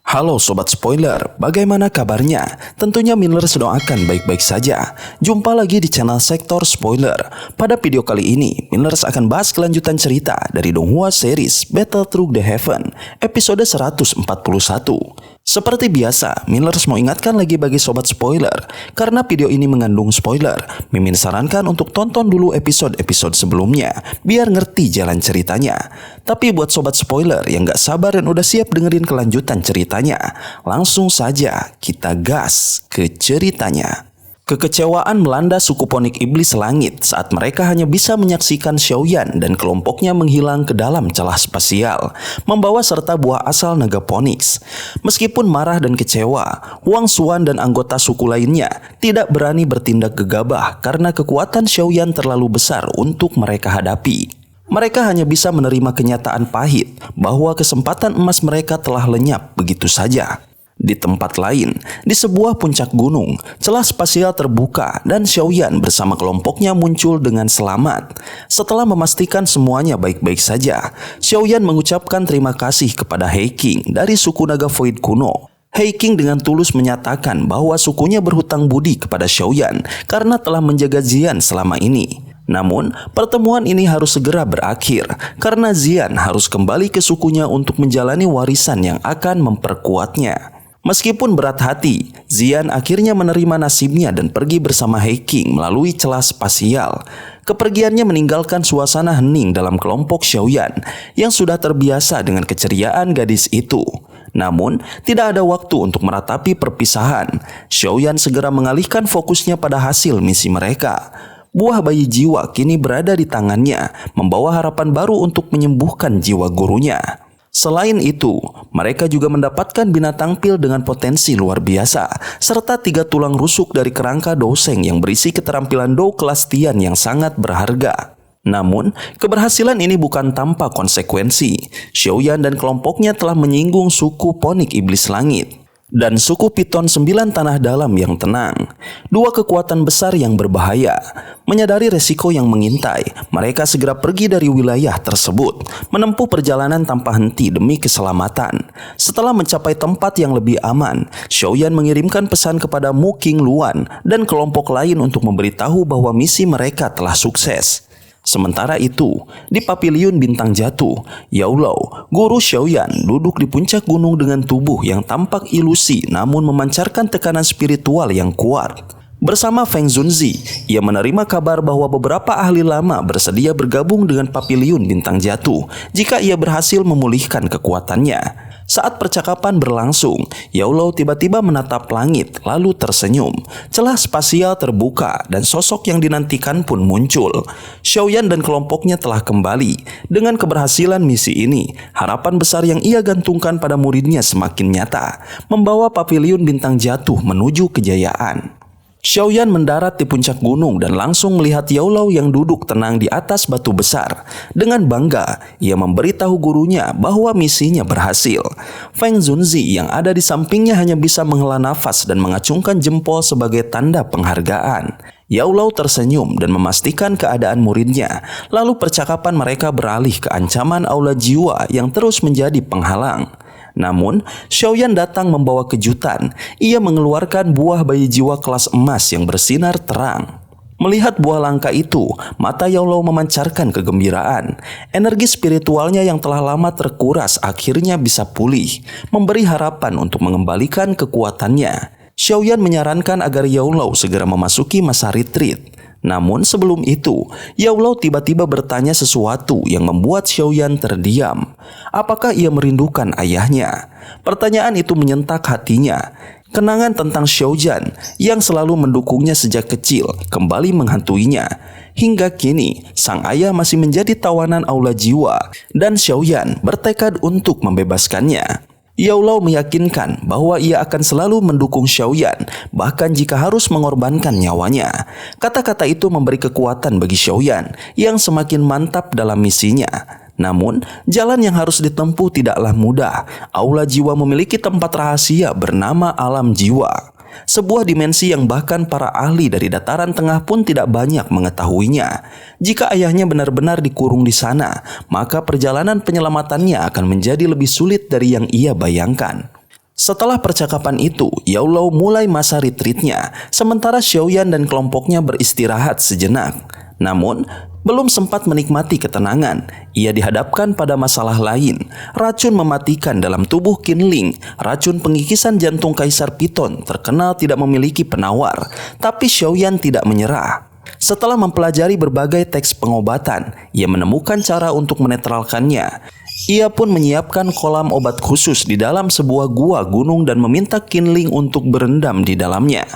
Halo Sobat Spoiler, bagaimana kabarnya? Tentunya Millers doakan baik-baik saja. Jumpa lagi di channel Sektor Spoiler. Pada video kali ini, Millers akan bahas kelanjutan cerita dari Donghua series Battle Through the Heaven, episode 141. Seperti biasa, Millers mau ingatkan lagi bagi Sobat Spoiler, karena video ini mengandung spoiler, Mimin sarankan untuk tonton dulu episode-episode sebelumnya, biar ngerti jalan ceritanya. Tapi buat Sobat Spoiler yang gak sabar dan udah siap dengerin kelanjutan ceritanya, langsung saja kita gas ke ceritanya. Kekecewaan melanda suku Ponik Iblis Langit saat mereka hanya bisa menyaksikan Xiaoyan dan kelompoknya menghilang ke dalam celah spasial, membawa serta buah asal naga Ponix. Meskipun marah dan kecewa, Wang Xuan dan anggota suku lainnya tidak berani bertindak gegabah karena kekuatan Xiaoyan terlalu besar untuk mereka hadapi. Mereka hanya bisa menerima kenyataan pahit bahwa kesempatan emas mereka telah lenyap begitu saja. Di tempat lain, di sebuah puncak gunung, celah spasial terbuka dan Xiaoyan bersama kelompoknya muncul dengan selamat. Setelah memastikan semuanya baik-baik saja, Xiaoyan mengucapkan terima kasih kepada He King dari suku naga Void kuno. He King dengan tulus menyatakan bahwa sukunya berhutang budi kepada Xiaoyan karena telah menjaga Xian selama ini. Namun, pertemuan ini harus segera berakhir karena Xian harus kembali ke sukunya untuk menjalani warisan yang akan memperkuatnya. Meskipun berat hati, Xian akhirnya menerima nasibnya dan pergi bersama He King melalui celah spasial. Kepergiannya meninggalkan suasana hening dalam kelompok Xiaoyan yang sudah terbiasa dengan keceriaan gadis itu. Namun, tidak ada waktu untuk meratapi perpisahan. Xiaoyan segera mengalihkan fokusnya pada hasil misi mereka. Buah bayi jiwa kini berada di tangannya, membawa harapan baru untuk menyembuhkan jiwa gurunya. Selain itu, mereka juga mendapatkan binatang pil dengan potensi luar biasa, serta 3 tulang rusuk dari kerangka Douseng yang berisi keterampilan Dou kelas Tian yang sangat berharga. Namun, keberhasilan ini bukan tanpa konsekuensi. Xiaoyan dan kelompoknya telah menyinggung suku Ponik Iblis Langit dan suku Piton 9 Tanah Dalam yang tenang, 2 kekuatan besar yang berbahaya. Menyadari resiko yang mengintai, mereka segera pergi dari wilayah tersebut, menempuh perjalanan tanpa henti demi keselamatan. Setelah mencapai tempat yang lebih aman, Xiaoyan mengirimkan pesan kepada Mu King Luan dan kelompok lain untuk memberitahu bahwa misi mereka telah sukses. Sementara itu, di Paviliun Bintang Jatuh, Yao Lao, guru Xiaoyan, duduk di puncak gunung dengan tubuh yang tampak ilusi namun memancarkan tekanan spiritual yang kuat. Bersama Feng Zunzi, ia menerima kabar bahwa beberapa ahli lama bersedia bergabung dengan Paviliun Bintang Jatuh jika ia berhasil memulihkan kekuatannya. Saat percakapan berlangsung, Yao Lao tiba-tiba menatap langit lalu tersenyum. Celah spasial terbuka dan sosok yang dinantikan pun muncul. Xiaoyan dan kelompoknya telah kembali. Dengan keberhasilan misi ini, harapan besar yang ia gantungkan pada muridnya semakin nyata, membawa Paviliun Bintang Jatuh menuju kejayaan. Xiaoyan mendarat di puncak gunung dan langsung melihat Yao Lao yang duduk tenang di atas batu besar. Dengan bangga, ia memberitahu gurunya bahwa misinya berhasil. Feng Zunzi yang ada di sampingnya hanya bisa menghela nafas dan mengacungkan jempol sebagai tanda penghargaan. Yao Lao tersenyum dan memastikan keadaan muridnya. Lalu percakapan mereka beralih ke ancaman aula jiwa yang terus menjadi penghalang. Namun, Xiaoyan datang membawa kejutan. Ia mengeluarkan buah bayi jiwa kelas emas yang bersinar terang. Melihat buah langka itu, mata Yao Lao memancarkan kegembiraan. Energi spiritualnya yang telah lama terkuras akhirnya bisa pulih, memberi harapan untuk mengembalikan kekuatannya. Xiaoyan menyarankan agar Yao Lao segera memasuki masa retreat. Namun sebelum itu, Yao Lao tiba-tiba bertanya sesuatu yang membuat Xiaoyan terdiam. Apakah ia merindukan ayahnya? Pertanyaan itu menyentak hatinya. Kenangan tentang Xiaoyan yang selalu mendukungnya sejak kecil kembali menghantuinya. Hingga kini, sang ayah masih menjadi tawanan aula jiwa dan Xiaoyan bertekad untuk membebaskannya. Yao Lao meyakinkan bahwa ia akan selalu mendukung Xiaoyan, bahkan jika harus mengorbankan nyawanya. Kata-kata itu memberi kekuatan bagi Xiaoyan yang semakin mantap dalam misinya. Namun, jalan yang harus ditempuh tidaklah mudah. Aula jiwa memiliki tempat rahasia bernama alam jiwa. Sebuah dimensi yang bahkan para ahli dari dataran tengah pun tidak banyak mengetahuinya. Jika ayahnya benar-benar dikurung di sana, maka perjalanan penyelamatannya akan menjadi lebih sulit dari yang ia bayangkan. Setelah percakapan itu, Yaolou mulai masa retreatnya, sementara Xiaoyan dan kelompoknya beristirahat sejenak. Namun, belum sempat menikmati ketenangan, ia dihadapkan pada masalah lain. Racun mematikan dalam tubuh Qinling, racun pengikisan jantung Kaisar Piton, terkenal tidak memiliki penawar. Tapi Xiaoyan tidak menyerah. Setelah mempelajari berbagai teks pengobatan, ia menemukan cara untuk menetralkannya. Ia pun menyiapkan kolam obat khusus di dalam sebuah gua gunung dan meminta Qinling untuk berendam di dalamnya.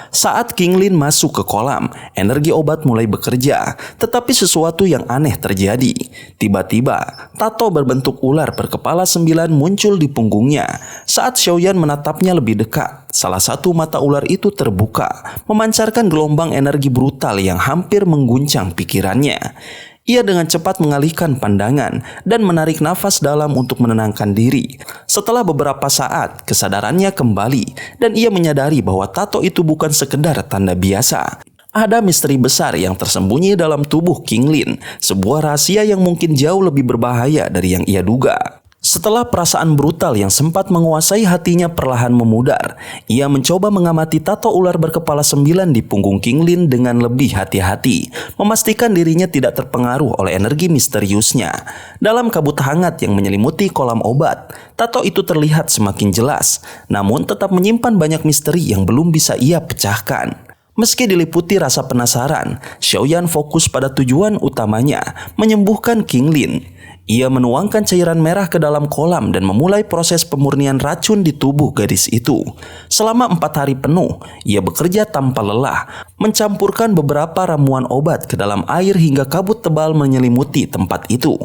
Saat Qinling masuk ke kolam, energi obat mulai bekerja, tetapi sesuatu yang aneh terjadi. Tiba-tiba, tato berbentuk ular berkepala 9 muncul di punggungnya. Saat Xiaoyan menatapnya lebih dekat, salah satu mata ular itu terbuka, memancarkan gelombang energi brutal yang hampir mengguncang pikirannya. Ia dengan cepat mengalihkan pandangan dan menarik nafas dalam untuk menenangkan diri. Setelah beberapa saat, kesadarannya kembali dan ia menyadari bahwa tato itu bukan sekedar tanda biasa. Ada misteri besar yang tersembunyi dalam tubuh Qinling, sebuah rahasia yang mungkin jauh lebih berbahaya dari yang ia duga. Setelah perasaan brutal yang sempat menguasai hatinya perlahan memudar, ia mencoba mengamati tato ular berkepala 9 di punggung Qinling dengan lebih hati-hati, memastikan dirinya tidak terpengaruh oleh energi misteriusnya. Dalam kabut hangat yang menyelimuti kolam obat, tato itu terlihat semakin jelas, namun tetap menyimpan banyak misteri yang belum bisa ia pecahkan. Meski diliputi rasa penasaran, Xiaoyan fokus pada tujuan utamanya, menyembuhkan Qinling. Ia menuangkan cairan merah ke dalam kolam dan memulai proses pemurnian racun di tubuh gadis itu. Selama 4 hari penuh, ia bekerja tanpa lelah, mencampurkan beberapa ramuan obat ke dalam air hingga kabut tebal menyelimuti tempat itu.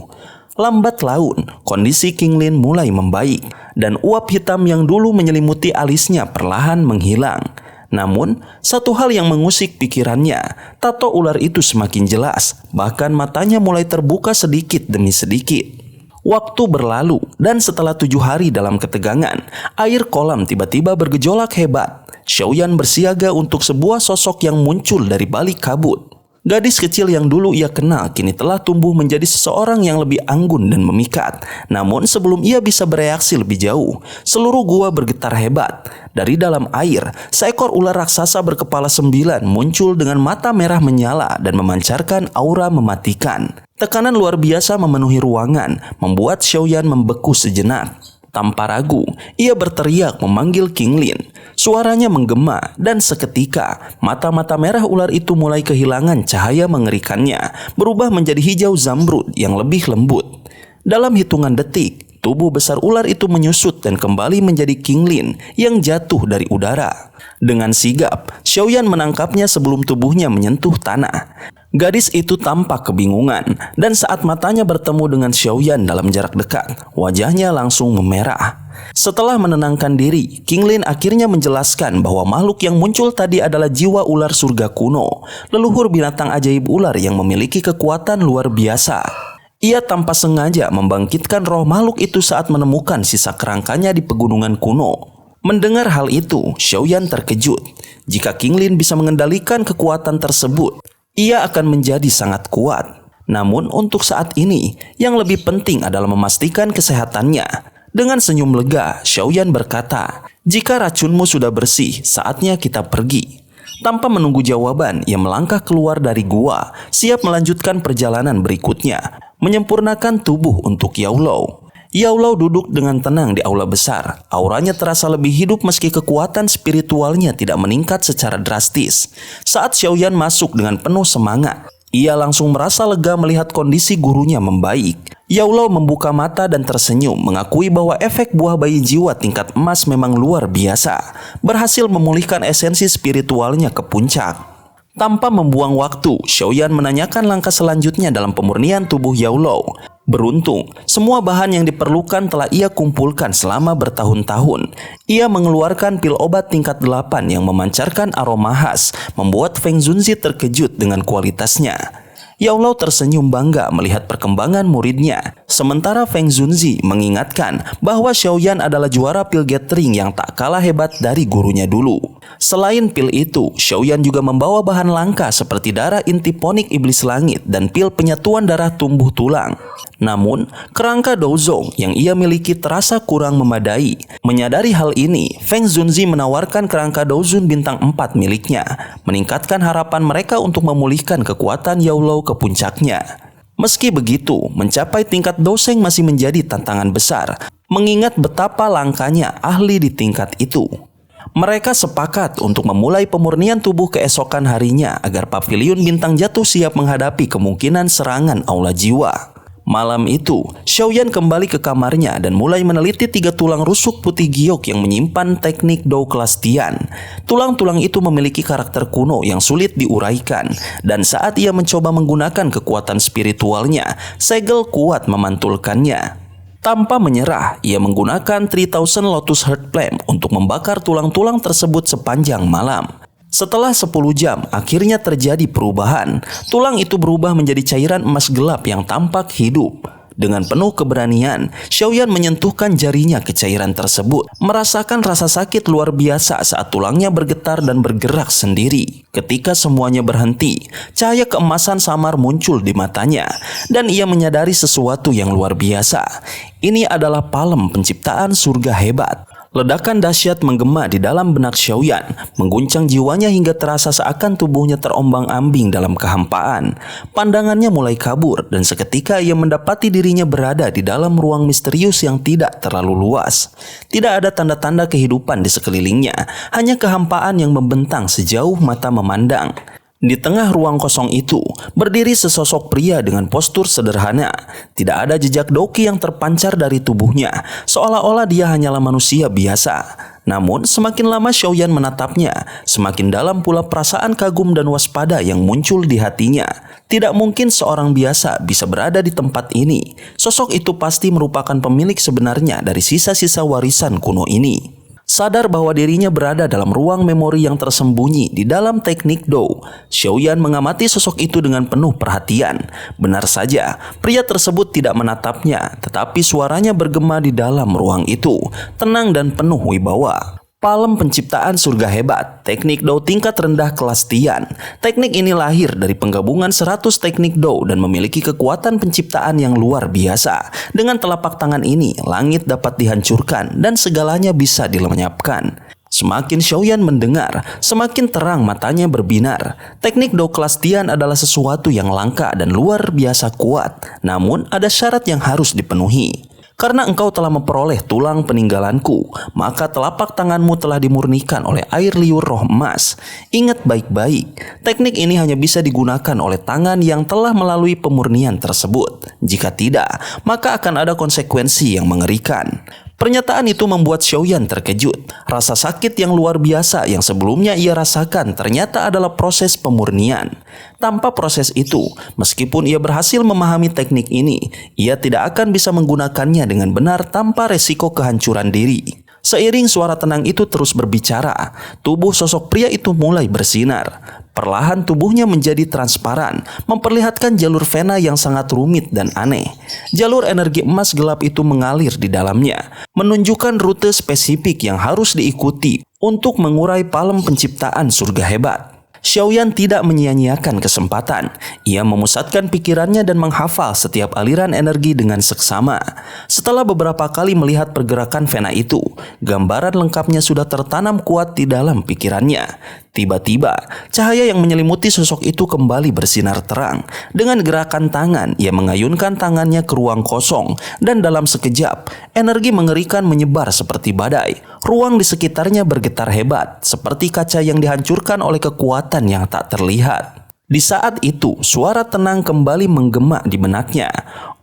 Lambat laun, kondisi Qinling mulai membaik, dan uap hitam yang dulu menyelimuti alisnya perlahan menghilang. Namun, satu hal yang mengusik pikirannya, tato ular itu semakin jelas, bahkan matanya mulai terbuka sedikit demi sedikit. Waktu berlalu, dan setelah 7 hari dalam ketegangan, air kolam tiba-tiba bergejolak hebat. Xiaoyan bersiaga untuk sebuah sosok yang muncul dari balik kabut. Gadis kecil yang dulu ia kenal kini telah tumbuh menjadi seseorang yang lebih anggun dan memikat. Namun sebelum ia bisa bereaksi lebih jauh, seluruh gua bergetar hebat. Dari dalam air, seekor ular raksasa berkepala 9 muncul dengan mata merah menyala dan memancarkan aura mematikan. Tekanan luar biasa memenuhi ruangan, membuat Xiaoyan membeku sejenak. Tanpa ragu, ia berteriak memanggil Qinling. Suaranya menggema dan seketika mata-mata merah ular itu mulai kehilangan cahaya mengerikannya, berubah menjadi hijau zamrud yang lebih lembut. Dalam hitungan detik, tubuh besar ular itu menyusut dan kembali menjadi Qinling yang jatuh dari udara. Dengan sigap, Xiaoyan menangkapnya sebelum tubuhnya menyentuh tanah. Gadis itu tampak kebingungan, dan saat matanya bertemu dengan Xiaoyan dalam jarak dekat, wajahnya langsung memerah. Setelah menenangkan diri, Qinling akhirnya menjelaskan bahwa makhluk yang muncul tadi adalah jiwa ular surga kuno, leluhur binatang ajaib ular yang memiliki kekuatan luar biasa. Ia tanpa sengaja membangkitkan roh makhluk itu saat menemukan sisa kerangkanya di pegunungan kuno. Mendengar hal itu, Xiaoyan terkejut. Jika Qinling bisa mengendalikan kekuatan tersebut, ia akan menjadi sangat kuat. Namun untuk saat ini, yang lebih penting adalah memastikan kesehatannya. Dengan senyum lega, Xiaoyan berkata, "Jika racunmu sudah bersih, saatnya kita pergi." Tanpa menunggu jawaban, ia melangkah keluar dari gua, siap melanjutkan perjalanan berikutnya, menyempurnakan tubuh untuk Yaolou. Yaolou duduk dengan tenang di aula besar. Auranya terasa lebih hidup meski kekuatan spiritualnya tidak meningkat secara drastis. Saat Xiaoyan masuk dengan penuh semangat, ia langsung merasa lega melihat kondisi gurunya membaik. Yaolou membuka mata dan tersenyum, mengakui bahwa efek buah bayi jiwa tingkat emas memang luar biasa, berhasil memulihkan esensi spiritualnya ke puncak. Tanpa membuang waktu, Xiaoyan menanyakan langkah selanjutnya dalam pemurnian tubuh Yaolou. Beruntung, semua bahan yang diperlukan telah ia kumpulkan selama bertahun-tahun. Ia mengeluarkan pil obat tingkat 8 yang memancarkan aroma khas, membuat Feng Zunzi terkejut dengan kualitasnya. Yaolou tersenyum bangga melihat perkembangan muridnya. Sementara Feng Zunzi mengingatkan bahwa Xiaoyan adalah juara pil gathering yang tak kalah hebat dari gurunya dulu. Selain pil itu, Xiaoyan juga membawa bahan langka seperti darah inti ponik iblis langit dan pil penyatuan darah tumbuh tulang. Namun, kerangka Douzong yang ia miliki terasa kurang memadai. Menyadari hal ini, Feng Zunzi menawarkan kerangka Douzun bintang 4 miliknya, meningkatkan harapan mereka untuk memulihkan kekuatan Yaolou ke puncaknya. Meski begitu, mencapai tingkat Dosheng masih menjadi tantangan besar, mengingat betapa langkanya ahli di tingkat itu. Mereka sepakat untuk memulai pemurnian tubuh keesokan harinya agar pavilion bintang jatuh siap menghadapi kemungkinan serangan aula jiwa. Malam itu, Xiaoyan kembali ke kamarnya dan mulai meneliti 3 tulang rusuk putih giok yang menyimpan teknik Dou kelas Tian. Tulang-tulang itu memiliki karakter kuno yang sulit diuraikan, dan saat ia mencoba menggunakan kekuatan spiritualnya, segel kuat memantulkannya. Tanpa menyerah, ia menggunakan 3000 Lotus Heart Flame untuk membakar tulang-tulang tersebut sepanjang malam. Setelah 10 jam, akhirnya terjadi perubahan. Tulang itu berubah menjadi cairan emas gelap yang tampak hidup. Dengan penuh keberanian, Xiaoyan menyentuhkan jarinya ke cairan tersebut, merasakan rasa sakit luar biasa saat tulangnya bergetar dan bergerak sendiri. Ketika semuanya berhenti, cahaya keemasan samar muncul di matanya, dan ia menyadari sesuatu yang luar biasa. Ini adalah palem penciptaan surga hebat. Ledakan dahsyat menggema di dalam benak Xiaoyan, mengguncang jiwanya hingga terasa seakan tubuhnya terombang-ambing dalam kehampaan. Pandangannya mulai kabur dan seketika ia mendapati dirinya berada di dalam ruang misterius yang tidak terlalu luas. Tidak ada tanda-tanda kehidupan di sekelilingnya, hanya kehampaan yang membentang sejauh mata memandang. Di tengah ruang kosong itu, berdiri sesosok pria dengan postur sederhana. Tidak ada jejak doki yang terpancar dari tubuhnya, seolah-olah dia hanyalah manusia biasa. Namun, semakin lama Xiaoyan menatapnya, semakin dalam pula perasaan kagum dan waspada yang muncul di hatinya. Tidak mungkin seorang biasa bisa berada di tempat ini. Sosok itu pasti merupakan pemilik sebenarnya dari sisa-sisa warisan kuno ini. Sadar bahwa dirinya berada dalam ruang memori yang tersembunyi di dalam teknik Dou, Xiaoyan mengamati sosok itu dengan penuh perhatian. Benar saja, pria tersebut tidak menatapnya, tetapi suaranya bergema di dalam ruang itu, tenang dan penuh wibawa. Palem penciptaan surga hebat, teknik Dou tingkat rendah kelas Tian. Teknik ini lahir dari penggabungan 100 teknik Dou dan memiliki kekuatan penciptaan yang luar biasa. Dengan telapak tangan ini, langit dapat dihancurkan dan segalanya bisa dilenyapkan. Semakin Xiaoyan mendengar, semakin terang matanya berbinar. Teknik Dou kelas Tian adalah sesuatu yang langka dan luar biasa kuat. Namun ada syarat yang harus dipenuhi. Karena engkau telah memperoleh tulang peninggalanku, maka telapak tanganmu telah dimurnikan oleh air liur roh emas. Ingat baik-baik, teknik ini hanya bisa digunakan oleh tangan yang telah melalui pemurnian tersebut. Jika tidak, maka akan ada konsekuensi yang mengerikan. Pernyataan itu membuat Xiaoyan terkejut. Rasa sakit yang luar biasa yang sebelumnya ia rasakan ternyata adalah proses pemurnian. Tanpa proses itu, meskipun ia berhasil memahami teknik ini, ia tidak akan bisa menggunakannya dengan benar tanpa resiko kehancuran diri. Seiring suara tenang itu terus berbicara, tubuh sosok pria itu mulai bersinar. Perlahan tubuhnya menjadi transparan, memperlihatkan jalur vena yang sangat rumit dan aneh. Jalur energi emas gelap itu mengalir di dalamnya, menunjukkan rute spesifik yang harus diikuti untuk mengurai palem penciptaan surga hebat. Xiaoyan tidak menyia-nyiakan kesempatan. Ia memusatkan pikirannya dan menghafal setiap aliran energi dengan seksama. Setelah beberapa kali melihat pergerakan vena itu, gambaran lengkapnya sudah tertanam kuat di dalam pikirannya. Tiba-tiba, cahaya yang menyelimuti sosok itu kembali bersinar terang. Dengan gerakan tangan, ia mengayunkan tangannya ke ruang kosong, dan dalam sekejap, energi mengerikan menyebar seperti badai. Ruang di sekitarnya bergetar hebat, seperti kaca yang dihancurkan oleh kekuatan yang tak terlihat. Di saat itu, suara tenang kembali menggema di benaknya.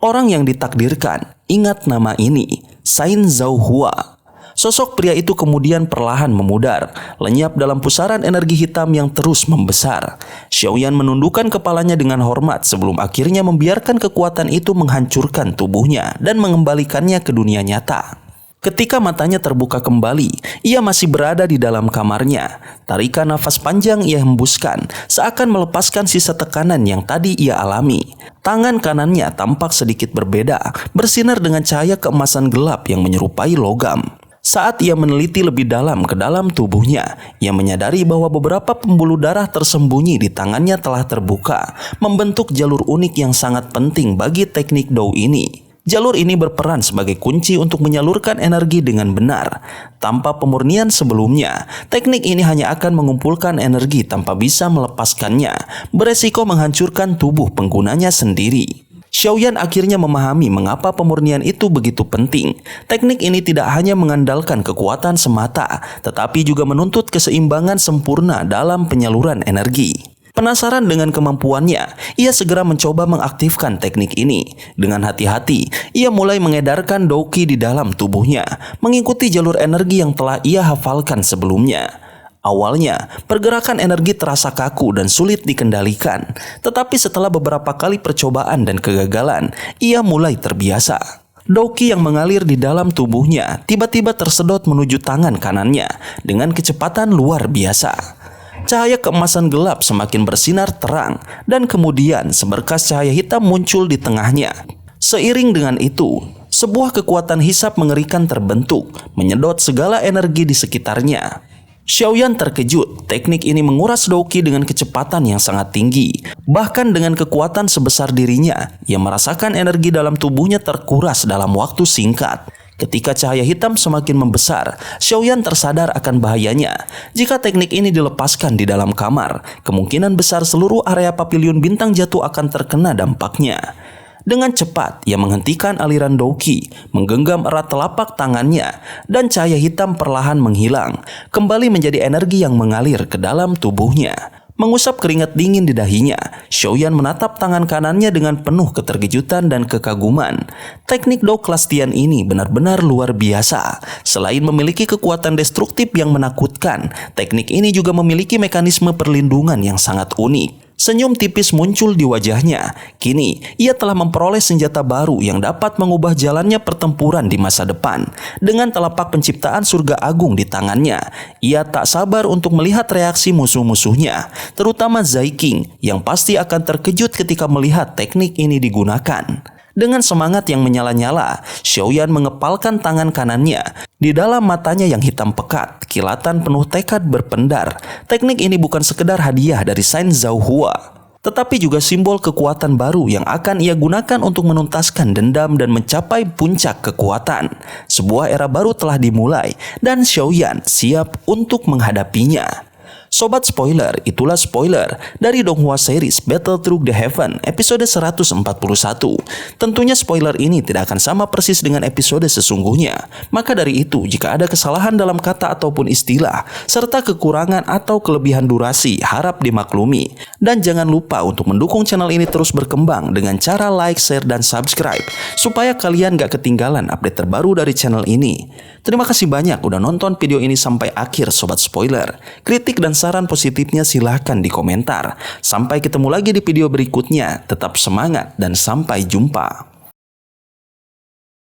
Orang yang ditakdirkan, ingat nama ini, Sain Zhouhua. Sosok pria itu kemudian perlahan memudar, lenyap dalam pusaran energi hitam yang terus membesar. Xiaoyan menundukkan kepalanya dengan hormat sebelum akhirnya membiarkan kekuatan itu menghancurkan tubuhnya dan mengembalikannya ke dunia nyata. Ketika matanya terbuka kembali, ia masih berada di dalam kamarnya. Tarikan nafas panjang ia hembuskan, seakan melepaskan sisa tekanan yang tadi ia alami. Tangan kanannya tampak sedikit berbeda, bersinar dengan cahaya keemasan gelap yang menyerupai logam. Saat ia meneliti lebih dalam ke dalam tubuhnya, ia menyadari bahwa beberapa pembuluh darah tersembunyi di tangannya telah terbuka, membentuk jalur unik yang sangat penting bagi teknik Dou ini. Jalur ini berperan sebagai kunci untuk menyalurkan energi dengan benar. Tanpa pemurnian sebelumnya, teknik ini hanya akan mengumpulkan energi tanpa bisa melepaskannya, beresiko menghancurkan tubuh penggunanya sendiri. Xiaoyan akhirnya memahami mengapa pemurnian itu begitu penting. Teknik ini tidak hanya mengandalkan kekuatan semata, tetapi juga menuntut keseimbangan sempurna dalam penyaluran energi. Penasaran dengan kemampuannya, ia segera mencoba mengaktifkan teknik ini. Dengan hati-hati, ia mulai mengedarkan Dou Qi di dalam tubuhnya, mengikuti jalur energi yang telah ia hafalkan sebelumnya. Awalnya, pergerakan energi terasa kaku dan sulit dikendalikan. Tetapi setelah beberapa kali percobaan dan kegagalan, ia mulai terbiasa. Dou Qi yang mengalir di dalam tubuhnya tiba-tiba tersedot menuju tangan kanannya dengan kecepatan luar biasa. Cahaya keemasan gelap semakin bersinar terang dan kemudian seberkas cahaya hitam muncul di tengahnya. Seiring dengan itu, sebuah kekuatan hisap mengerikan terbentuk, menyedot segala energi di sekitarnya. Xiaoyan terkejut, teknik ini menguras Dou Qi dengan kecepatan yang sangat tinggi. Bahkan dengan kekuatan sebesar dirinya, ia merasakan energi dalam tubuhnya terkuras dalam waktu singkat. Ketika cahaya hitam semakin membesar, Xiaoyan tersadar akan bahayanya. Jika teknik ini dilepaskan di dalam kamar, kemungkinan besar seluruh area pavilion bintang jatuh akan terkena dampaknya. Dengan cepat, ia menghentikan aliran Dou Qi, menggenggam erat telapak tangannya, dan cahaya hitam perlahan menghilang, kembali menjadi energi yang mengalir ke dalam tubuhnya. Mengusap keringat dingin di dahinya, Xiaoyan menatap tangan kanannya dengan penuh keterkejutan dan kekaguman. Teknik Dou kelas Tian ini benar-benar luar biasa. Selain memiliki kekuatan destruktif yang menakutkan, teknik ini juga memiliki mekanisme perlindungan yang sangat unik. Senyum tipis muncul di wajahnya. Kini, ia telah memperoleh senjata baru yang dapat mengubah jalannya pertempuran di masa depan. Dengan telapak penciptaan surga agung di tangannya, ia tak sabar untuk melihat reaksi musuh-musuhnya, terutama Zai King yang pasti akan terkejut ketika melihat teknik ini digunakan. Dengan semangat yang menyala-nyala, Xiaoyan mengepalkan tangan kanannya. Di dalam matanya yang hitam pekat, kilatan penuh tekad berpendar. Teknik ini bukan sekedar hadiah dari Saint Zhao Hua, tetapi juga simbol kekuatan baru yang akan ia gunakan untuk menuntaskan dendam dan mencapai puncak kekuatan. Sebuah era baru telah dimulai dan Xiaoyan siap untuk menghadapinya. Sobat spoiler, itulah spoiler dari Donghua series Battle Through the Heaven episode 141. Tentunya spoiler ini tidak akan sama persis dengan episode sesungguhnya. Maka dari itu, jika ada kesalahan dalam kata ataupun istilah, serta kekurangan atau kelebihan durasi, harap dimaklumi. Dan jangan lupa untuk mendukung channel ini terus berkembang dengan cara like, share, dan subscribe, supaya kalian gak ketinggalan update terbaru dari channel ini. Terima kasih banyak udah nonton video ini sampai akhir Sobat Spoiler. Kritik dan saran positifnya silahkan di komentar. Sampai ketemu lagi di video berikutnya. Tetap semangat dan sampai jumpa.